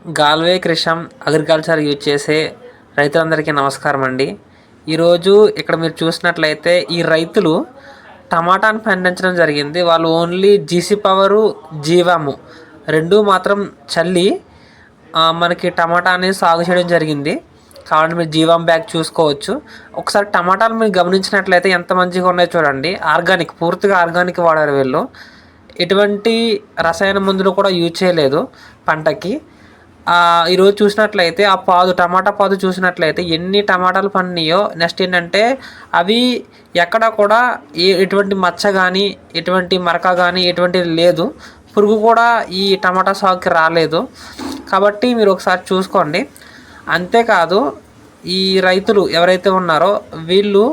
గాల్వే Krishna agriculture use చేసే రైతులందరికీ నమస్కారం అండి. ఈరోజు ఇక్కడ మీరు చూసినట్లయితే ఈ రైతులు టమాటాను పండించడం జరిగింది. వాళ్ళు ఓన్లీ జీసీ పవరు, జీవాము రెండు మాత్రం చల్లి మనకి టమాటాని సాగు చేయడం జరిగింది. కావాలంటే మీరు జీవాం బ్యాగ్ చూసుకోవచ్చు. ఒకసారి టమాటాలు మీరు గమనించినట్లయితే ఎంత మంచిగా ఉన్నాయో చూడండి. ఆర్గానిక్, పూర్తిగా ఆర్గానిక్ వాడారు వీళ్ళు. ఎటువంటి రసాయన మందులు కూడా యూజ్ చేయలేదు పంటకి. ఈరోజు చూసినట్లయితే టమాటా పాదు చూసినట్లయితే ఎన్ని టమాటాలు పండినాయో. నెక్స్ట్ ఏంటంటే అవి ఎక్కడ కూడా ఎటువంటి మచ్చ కానీ, ఎటువంటి మరక కానీ ఎటువంటిది లేదు. పురుగు కూడా ఈ టమాటా సాగుకి రాలేదు. కాబట్టి మీరు ఒకసారి చూసుకోండి. అంతేకాదు, ఈ రైతులు ఎవరైతే ఉన్నారో వీళ్ళు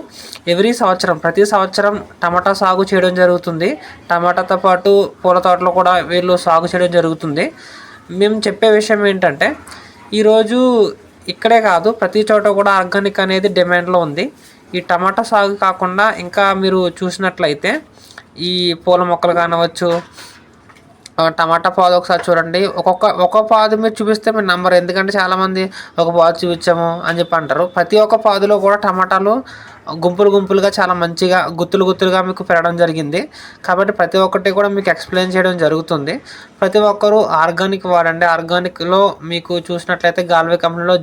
ప్రతి సంవత్సరం టమాటా సాగు చేయడం జరుగుతుంది. టమాటాతో పాటు పూల తోటలో కూడా వీళ్ళు సాగు చేయడం జరుగుతుంది. మేము చెప్పే విషయం ఏంటంటే, ఈరోజు ఇక్కడే కాదు ప్రతి చోట కూడా ఆర్గానిక్ అనేది డిమాండ్లో ఉంది. ఈ టమాటా సాగు కాకుండా ఇంకా మీరు చూసినట్లయితే ఈ పూల మొక్కలు కానవచ్చు, టమాటా పాదు ఒకసారి చూడండి. ఒక్కొక్క పాదు మీరు చూపిస్తే మీరు నంబర్, ఎందుకంటే చాలామంది ఒక పాదు చూపించాము అని చెప్పి అంటారు. ప్రతి ఒక్క పాదులో కూడా టమాటాలు గుంపులుగా చాలా మంచిగా గుత్తులుగా మీకు పెరగడం జరిగింది. కాబట్టి ప్రతి ఒక్కటి కూడా మీకు ఎక్స్ప్లెయిన్ చేయడం జరుగుతుంది. ప్రతి ఒక్కరూ ఆర్గానిక్ వాడండి. ఆర్గానిక్లో మీకు చూసినట్లయితే గాల్వే కంపెనీలో